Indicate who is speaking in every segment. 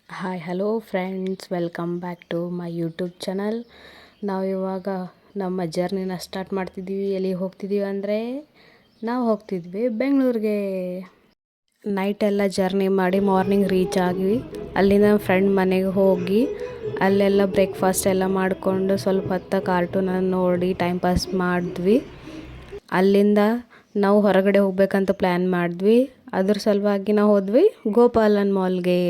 Speaker 1: Hi hello friends, welcome back to my YouTube channel. ನಾವು ಇವಾಗ ನಮ್ಮ ಜರ್ನಿನ ಸ್ಟಾರ್ಟ್ ಮಾಡ್ತಿದ್ದೀವಿ. ಎಲ್ಲಿಗೆ ಹೋಗ್ತಿದ್ದೀವಿ ಅಂದರೆ ನಾವು ಹೋಗ್ತಿದ್ವಿ ಬೆಂಗಳೂರಿಗೆ. ನೈಟೆಲ್ಲ ಜರ್ನಿ ಮಾಡಿ ಮಾರ್ನಿಂಗ್ ರೀಚ್ ಆಗಿ ಅಲ್ಲಿಂದ ಫ್ರೆಂಡ್ ಮನೆಗೆ ಹೋಗಿ ಅಲ್ಲೆಲ್ಲ ಬ್ರೇಕ್ಫಾಸ್ಟ್ ಎಲ್ಲ ಮಾಡಿಕೊಂಡು ಸ್ವಲ್ಪ ಹೊತ್ತು ಕಾರ್ಟೂನನ್ನು ನೋಡಿ ಟೈಮ್ ಪಾಸ್ ಮಾಡಿದ್ವಿ. ಅಲ್ಲಿಂದ ನಾವು ಹೊರಗಡೆ ಹೋಗ್ಬೇಕಂತ ಪ್ಲ್ಯಾನ್ ಮಾಡಿದ್ವಿ. ಅದ್ರ ಸಲುವಾಗಿ ನಾವು ಹೋದ್ವಿ ಗೋಪಾಲನ್ ಮಾಲ್ಗೆ.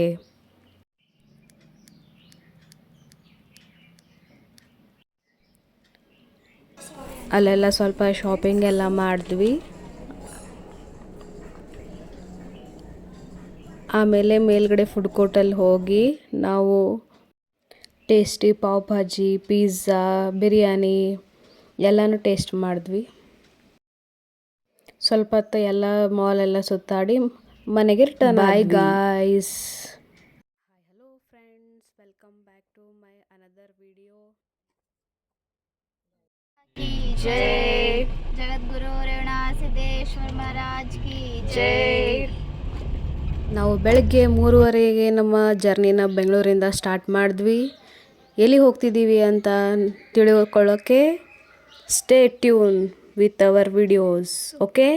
Speaker 1: ಅಲ್ಲೆಲ್ಲ ಸ್ವಲ್ಪ ಶಾಪಿಂಗ್ ಎಲ್ಲ ಮಾಡಿದ್ವಿ. ಆಮೇಲೆ ಮೇಲ್ಗಡೆ ಫುಡ್ ಕೋರ್ಟಲ್ಲಿ ಹೋಗಿ ನಾವು ಟೇಸ್ಟಿ ಪಾವ್ ಭಾಜಿ, ಪಿಜ್ಜಾ, ಬಿರಿಯಾನಿ ಎಲ್ಲನೂ ಟೇಸ್ಟ್ ಮಾಡಿದ್ವಿ. ಸ್ವಲ್ಪ ಹೊತ್ತು ಎಲ್ಲ ಮಾಲೆಲ್ಲ ಸುತ್ತಾಡಿ ಮನೆಗೆ return. Bye guys. Hello friends, welcome back to my another video. ಜೈ
Speaker 2: ಜಗದ್ಗುರು ರೇವಣ ಸಿದ್ದೇಶ್ವರ ಮಹಾರಾಜ್ ಕಿ
Speaker 1: ಜೈ. ನಾವು ಬೆಳಗ್ಗೆ 3:30ಗೆ ನಮ್ಮ ಜರ್ನಿನ ಬೆಂಗಳೂರಿಂದ ಸ್ಟಾರ್ಟ್ ಮಾಡಿದ್ವಿ. ಎಲ್ಲಿ ಹೋಗ್ತಿದ್ದೀವಿ ಅಂತ ತಿಳ್ಕೊಳ್ಳೋಕ್ಕೆ stay tune with our videos, okay?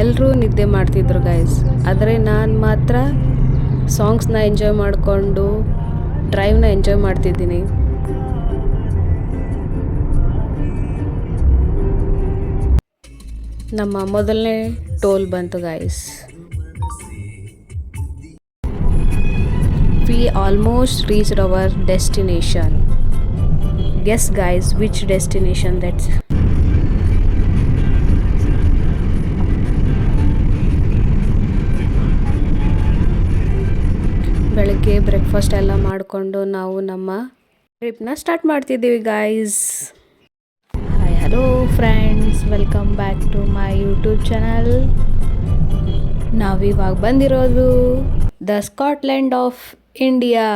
Speaker 1: ಎಲ್ಲರೂ ನಿದ್ದೆ ಮಾಡ್ತಿದ್ರು ಗೈಸ್, ಆದರೆ ನಾನು ಮಾತ್ರ ಸಾಂಗ್ಸ್ನ ಎಂಜಾಯ್ ಮಾಡಿಕೊಂಡು ಡ್ರೈವ್ನ ಎಂಜಾಯ್ ಮಾಡ್ತಿದ್ದೀನಿ. ನಮ್ಮ ಮೊದಲನೇ ಟೋಲ್ ಬಂತು guys. We almost reached our destination. Guess guys, which destination that's? ಬೆಳಗ್ಗೆ ಬ್ರೇಕ್ಫಾಸ್ಟ್ ಎಲ್ಲ ಮಾಡಿಕೊಂಡು ನಾವು ನಮ್ಮ ಟ್ರಿಪ್ನ ಸ್ಟಾರ್ಟ್ ಮಾಡ್ತಿದ್ದೀವಿ guys. Hi hello friends, welcome back to my YouTube channel. ನಾವಿವಾಗ ಬಂದಿರೋದು the Scotland of India,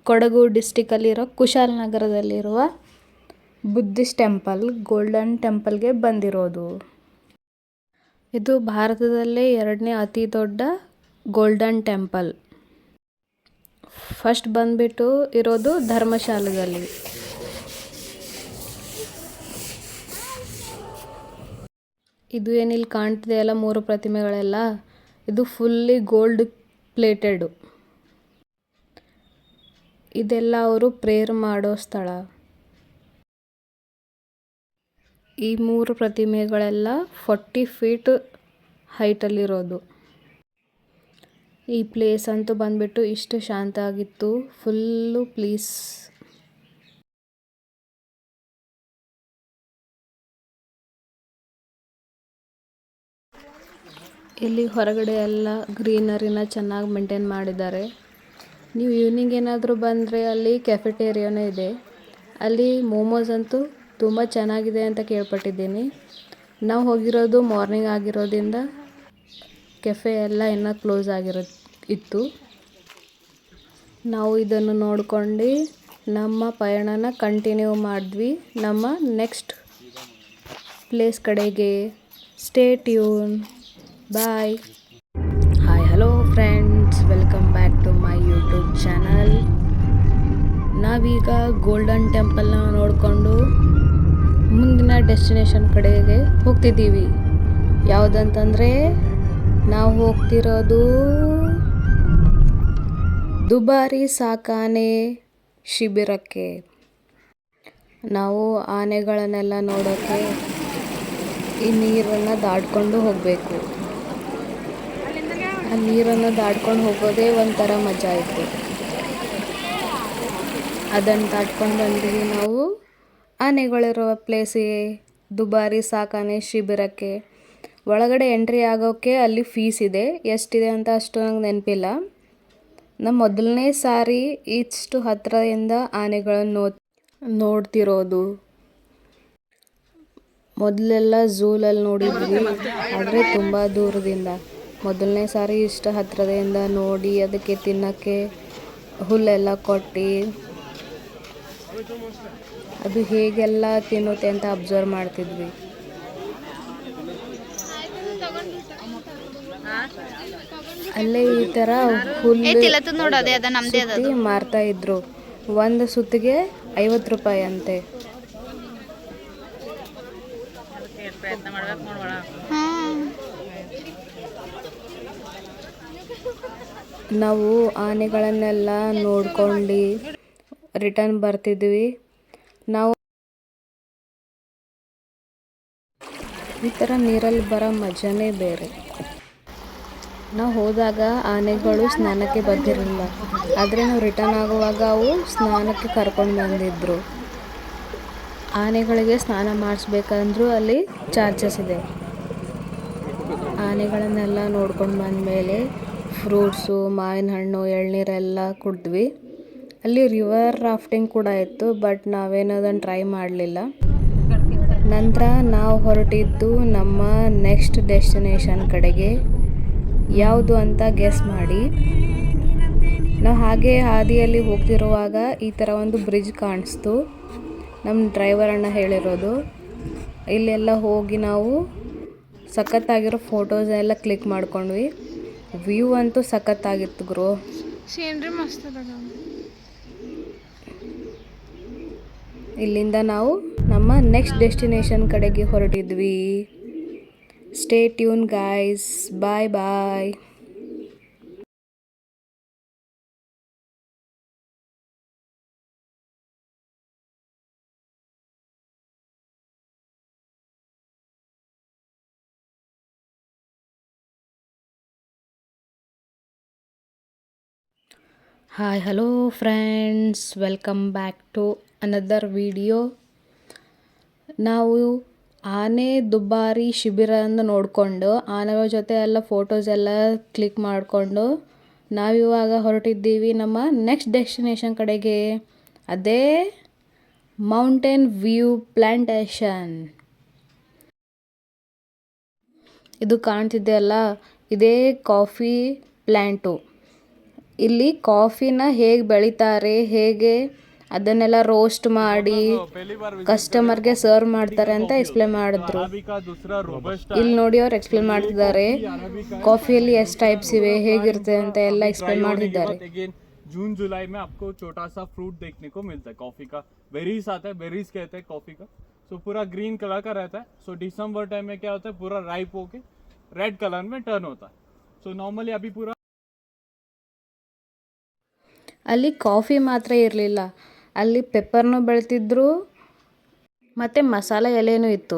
Speaker 1: Kodagu ಡಿಸ್ಟಿಕಲ್ಲಿರೋ ಕುಶಾಲನಗರದಲ್ಲಿರುವ ಬುದ್ಧಿಸ್ಟ್ ಟೆಂಪಲ್, ಗೋಲ್ಡನ್ ಟೆಂಪಲ್ಗೆ ಬಂದಿರೋದು. ಇದು ಭಾರತದಲ್ಲೇ 2ನೇ ಅತಿ ದೊಡ್ಡ ಗೋಲ್ಡನ್ ಟೆಂಪಲ್. ಫಸ್ಟ್ ಬಂದ್ಬಿಟ್ಟು ಇರೋದು ಧರ್ಮಶಾಲದಲ್ಲಿ. ಇದು ಏನಿಲ್ಲಿ ಕಾಣ್ತಿದೆ ಅಲ್ಲ 3 ಪ್ರತಿಮೆಗಳೆಲ್ಲ, ಇದು ಫುಲ್ಲಿ ಗೋಲ್ಡ್ ಪ್ಲೇಟೆಡು. ಇದೆಲ್ಲ ಅವರು ಪ್ರೇಯರ್ ಮಾಡೋ ಸ್ಥಳ. ಈ 3 ಪ್ರತಿಮೆಗಳೆಲ್ಲ 40 ಫೀಟ್ ಹೈಟಲ್ಲಿರೋದು. ಈ ಪ್ಲೇಸ್ ಅಂತೂ ಬಂದ್ಬಿಟ್ಟು ಇಷ್ಟು ಶಾಂತ ಆಗಿತ್ತು, ಫುಲ್ಲು ಪ್ಲೀಸ್. ಇಲ್ಲಿ ಹೊರಗಡೆ ಎಲ್ಲ ಗ್ರೀನರಿನ ಚೆನ್ನಾಗಿ ಮೇಂಟೈನ್ ಮಾಡಿದ್ದಾರೆ. ನೀವು ಈವ್ನಿಂಗ್ ಏನಾದರೂ ಬಂದರೆ ಅಲ್ಲಿ ಕೆಫೆಟೇರಿಯಾನೂ ಇದೆ. ಅಲ್ಲಿ ಮೋಮೋಸ್ ಅಂತೂ ತುಂಬ ಚೆನ್ನಾಗಿದೆ ಅಂತ ಕೇಳ್ಪಟ್ಟಿದ್ದೀನಿ. ನಾವು ಹೋಗಿರೋದು ಮಾರ್ನಿಂಗ್ ಆಗಿರೋದ್ರಿಂದ ಕೆಫೆ ಎಲ್ಲ ಇನ್ನೂ ಕ್ಲೋಸ್ ಇತ್ತು. ನಾವು ಇದನ್ನು ನೋಡ್ಕೊಂಡು ನಮ್ಮ ಪಯಣನ ಕಂಟಿನ್ಯೂ ಮಾಡಿದ್ವಿ ನಮ್ಮ ನೆಕ್ಸ್ಟ್ ಪ್ಲೇಸ್ ಕಡೆಗೆ. Stay tune, bye. Hi hello friends, welcome back to my YouTube channel. ನಾವೀಗ ಗೋಲ್ಡನ್ ಟೆಂಪಲ್ನ ನೋಡಿಕೊಂಡು ಮುಂದಿನ ಡೆಸ್ಟಿನೇಷನ್ ಕಡೆಗೆ ಹೋಗ್ತಿದ್ದೀವಿ. ಯಾವುದಂತಂದರೆ ನಾವು ಹೋಗ್ತಿರೋದು ದುಬಾರಿ ಸಾಕಾಣೆ ಶಿಬಿರಕ್ಕೆ. ನಾವು ಆನೆಗಳನ್ನೆಲ್ಲ ನೋಡೋಕ್ಕೆ ಈ ನೀರನ್ನು ದಾಟ್ಕೊಂಡು ಹೋಗಬೇಕು. ಆ ನೀರನ್ನು ದಾಟ್ಕೊಂಡು ಹೋಗೋದೇ ಒಂಥರ ಮಜಾ ಇತ್ತು. ಅದನ್ನು ದಾಟ್ಕೊಂಡು ಬಂದ್ವಿ ನಾವು ಆನೆಗಳಿರೋ ಪ್ಲೇಸಿಗೆ, ದುಬಾರಿ ಸಾಕಾಣೆ ಶಿಬಿರಕ್ಕೆ. ಒಳಗಡೆ ಎಂಟ್ರಿ ಆಗೋಕ್ಕೆ ಅಲ್ಲಿ ಫೀಸ್ ಇದೆ. ಎಷ್ಟಿದೆ ಅಂತ ಅಷ್ಟು ನಂಗೆ ನೆನಪಿಲ್ಲ. ನಮ್ಮ ಮೊದಲನೇ ಸಾರಿ ಇಷ್ಟು ಹತ್ತಿರದಿಂದ ಆನೆಗಳನ್ನು ನೋಡ್ತಿರೋದು. ಮೊದಲೆಲ್ಲ ಝೂಲಲ್ಲಿ ನೋಡಿದ್ವಿ, ಆದರೆ ತುಂಬ ದೂರದಿಂದ. ಮೊದಲನೇ ಸಾರಿ ಇಷ್ಟು ಹತ್ತಿರದಿಂದ ನೋಡಿ ಅದಕ್ಕೆ ತಿನ್ನೋಕ್ಕೆ ಹುಲ್ಲೆಲ್ಲ ಕೊಟ್ಟು ಅದು ಹೇಗೆಲ್ಲ ತಿನ್ನುತ್ತೆ ಅಂತ ಅಬ್ಸರ್ವ್ ಮಾಡ್ತಿದ್ವಿ. ಅಲ್ಲೇ ಈ ಥರ ಹುಲ್ಲು
Speaker 2: ತಿಲತ್ತು ನೋಡು ಅದೇ ಅದ ನಮ್ದೇ ಅದ
Speaker 1: ಸುತ್ತಿ ಮಾರ್ತಾ ಇದ್ರು. ಒಂದು ಸುತ್ತಿಗೆ 50 ರೂಪಾಯಿ ಅಂತೆ. ನಾವು ಆನೆಗಳನ್ನೆಲ್ಲ ನೋಡ್ಕೊಂಡು ರಿಟರ್ನ್ ಬರ್ತಿದ್ವಿ. ನಾವು ಈ ಥರ ನೀರಲ್ಲಿ ಬರೋ ಮಜಾನೇ ಬೇರೆ. ನಾವು ಹೋದಾಗ ಆನೆಗಳು ಸ್ನಾನಕ್ಕೆ ಬಂದಿರಲಿಲ್ಲ, ಆದರೆ ನಾವು ರಿಟರ್ನ್ ಆಗುವಾಗ ಅವು ಸ್ನಾನಕ್ಕೆ ಕರ್ಕೊಂಡು ಬಂದಿದ್ರು. ಆನೆಗಳಿಗೆ ಸ್ನಾನ ಮಾಡಿಸ್ಬೇಕಂದ್ರೂ ಅಲ್ಲಿ ಚಾರ್ಜಸ್ ಇದೆ. ಆನೆಗಳನ್ನೆಲ್ಲ ನೋಡ್ಕೊಂಡು ಬಂದಮೇಲೆ ಫ್ರೂಟ್ಸು, ಮಾವಿನ ಹಣ್ಣು, ಎಳ್ನೀರೆಲ್ಲ ಕುಡಿದ್ವಿ. ಅಲ್ಲಿ ರಿವರ್ ರಾಫ್ಟಿಂಗ್ ಕೂಡ ಇತ್ತು, ಬಟ್ ನಾವೇನು ಅದನ್ನು ಟ್ರೈ ಮಾಡಲಿಲ್ಲ. ನಂತರ ನಾವು ಹೊರಟಿದ್ದು ನಮ್ಮ ನೆಕ್ಸ್ಟ್ ಡೆಸ್ಟಿನೇಷನ್ ಕಡೆಗೆ. ಯಾವುದು ಅಂತ ಗೆಸ್ ಮಾಡಿ. ನಾವು ಹಾಗೆ ಹಾದಿಯಲ್ಲಿ ಹೋಗ್ತಿರುವಾಗ ಈ ಥರ ಒಂದು ಬ್ರಿಡ್ಜ್ ಕಾಣಿಸ್ತು. ನಮ್ಮ ಡ್ರೈವರ್ ಅಣ್ಣ ಹೇಳಿರೋದು. ಇಲ್ಲೆಲ್ಲ ಹೋಗಿ ನಾವು ಸಖತ್ತಾಗಿರೋ ಫೋಟೋಸ್ ಎಲ್ಲ ಕ್ಲಿಕ್ ಮಾಡ್ಕೊಂಡ್ವಿ. ವ್ಯೂ ಅಂತೂ ಸಖತ್ತಾಗಿತ್ತು ಗ್ರೋ.
Speaker 2: ಸೀನ್ರಿ ಮಸ್ತ್ ಅದ.
Speaker 1: ಇಲ್ಲಿಂದ ನಾವು ನಮ್ಮ ನೆಕ್ಸ್ಟ್ ಡೆಸ್ಟಿನೇಷನ್ ಕಡೆಗೆ ಹೊರಟಿದ್ವಿ. Stay tune guys, bye bye. Hi hello friends, welcome back to another video. ನಾವು ಆನೆ ದುಬಾರಿ ಶಿಬಿರವನ್ನು ನೋಡಿಕೊಂಡು ಆನೆಗಳ ಜೊತೆ ಎಲ್ಲ ಫೋಟೋಸ್ ಎಲ್ಲ ಕ್ಲಿಕ್ ಮಾಡಿಕೊಂಡು ನಾವಿವಾಗ ಹೊರಟಿದ್ದೀವಿ ನಮ್ಮ ನೆಕ್ಸ್ಟ್ ಡೆಸ್ಟಿನೇಷನ್ ಕಡೆಗೆ. ಅದೇ ಮೌಂಟೇನ್ ವ್ಯೂ ಪ್ಲಾಂಟೇಶನ್. ಇದು ಕಾಣ್ತಿದೆ ಅಲ್ಲ, ಇದೇ ಕಾಫಿ ಪ್ಲ್ಯಾಂಟು. ಇಲ್ಲಿ ಕಾಫಿನ ಹೇಗೆ ಬೆಳೀತಾರೆ, ಹೇಗೆ ಅದನ್ನೆಲ್ಲ ರೋಸ್ಟ್ ಮಾಡಿ ಕಸ್ಟಮರ್ಗೆ ಸರ್ವ್ ಮಾಡ್ತಾರೆ ಅಂತ ಎಕ್ಸ್ಪ್ಲೇನ್ ಮಾಡಿದ್ರು. ಇಲ್ಲಿ ನೋಡಿ ಅವ್ರು ಎಕ್ಸ್ಪ್ಲೇನ್ ಮಾಡ್ತಿದ್ದಾರೆ ಕಾಫಿಯಲ್ಲಿ ಎಷ್ಟು ಟೈಪ್ಸ್ ಇವೆ, ಹೇಗಿರುತ್ತೆ ಅಂತ ಎಲ್ಲ ಎಕ್ಸ್ಪ್ಲೇನ್ ಮಾಡ್ತಿದ್ದಾರೆ.
Speaker 3: जून जुलाई में आपको छोटा सा फ्रूट देखने को मिलता है कॉफी का. बेरीज आता है, बेरीज कहते हैं कॉफी का. सो पूरा ग्रीन कलर का रहता है. सो दिसंबर टाइम में क्या होता है, पूरा राइप होके रेड कलर में टर्न होता है. सो नॉर्मली अभी पूरा
Speaker 1: ಅಲ್ಲಿ ಕಾಫಿ ಮಾತ್ರ ಇರಲಿಲ್ಲ, ಅಲ್ಲಿ ಪೆಪ್ಪರ್ನೂ ಬೆಳೆತಿದ್ರು ಮತ್ತು ಮಸಾಲೆ ಎಲೆನೂ ಇತ್ತು.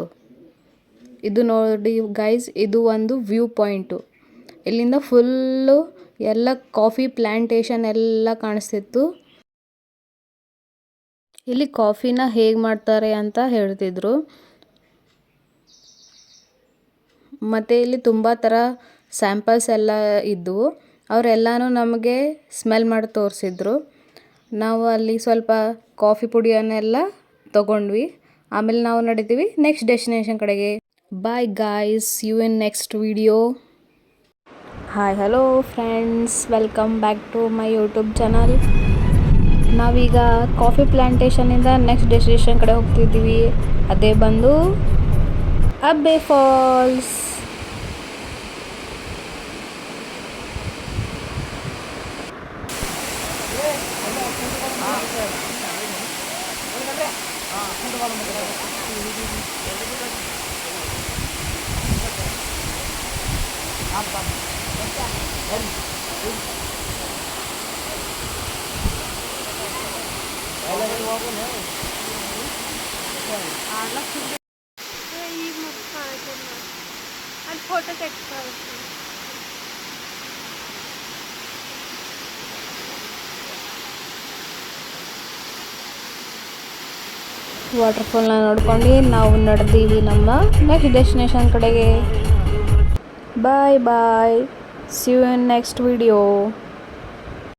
Speaker 1: ಇದು ನೋಡಿ ಗೈಸ್, ಇದು ಒಂದು ವ್ಯೂ ಪಾಯಿಂಟು. ಇಲ್ಲಿಂದ ಫುಲ್ಲು ಎಲ್ಲ ಕಾಫಿ ಪ್ಲ್ಯಾಂಟೇಶನ್ ಎಲ್ಲ ಕಾಣಿಸ್ತಿತ್ತು. ಇಲ್ಲಿ ಕಾಫಿನ ಹೇಗೆ ಮಾಡ್ತಾರೆ ಅಂತ ಹೇಳ್ತಿದ್ರು. ಮತ್ತು ಇಲ್ಲಿ ತುಂಬ ಥರ ಸ್ಯಾಂಪಲ್ಸ್ ಎಲ್ಲ ಇದ್ದವು. ಅವರೆಲ್ಲನೂ ನಮಗೆ ಸ್ಮೆಲ್ ಮಾಡಿ ತೋರಿಸಿದ್ರು. ನಾವು ಅಲ್ಲಿ ಸ್ವಲ್ಪ ಕಾಫಿ ಪುಡಿಯನ್ನೆಲ್ಲ ತೊಗೊಂಡ್ವಿ. ಆಮೇಲೆ ನಾವು ನಡೀತೀವಿ ನೆಕ್ಸ್ಟ್ ಡೆಸ್ಟಿನೇಷನ್ ಕಡೆಗೆ. Bye guys, you in next video. Hi hello friends, welcome back to my YouTube channel. ನಾವೀಗ ಕಾಫಿ ಪ್ಲ್ಯಾಂಟೇಶನಿಂದ ನೆಕ್ಸ್ಟ್ ಡೆಸ್ಟಿನೇಷನ್ ಕಡೆ ಹೋಗ್ತಿದ್ದೀವಿ. ಅದೇ ಬಂದು ಅಬ್ಬೆ ಫಾಲ್ಸ್.
Speaker 2: ಫೋಟೋ ತೆಗೆಸ್ಕೊಳ್ಳಿ.
Speaker 1: ವಾಟರ್ಫಾಲ್ನ ನೋಡ್ಕೊಂಡು ನಾವು ನಡೆದೀವಿ ನಮ್ಮ ನೆಕ್ಸ್ಟ್ ಡೆಸ್ಟಿನೇಷನ್ ಕಡೆಗೆ. Bye bye, see you in next video.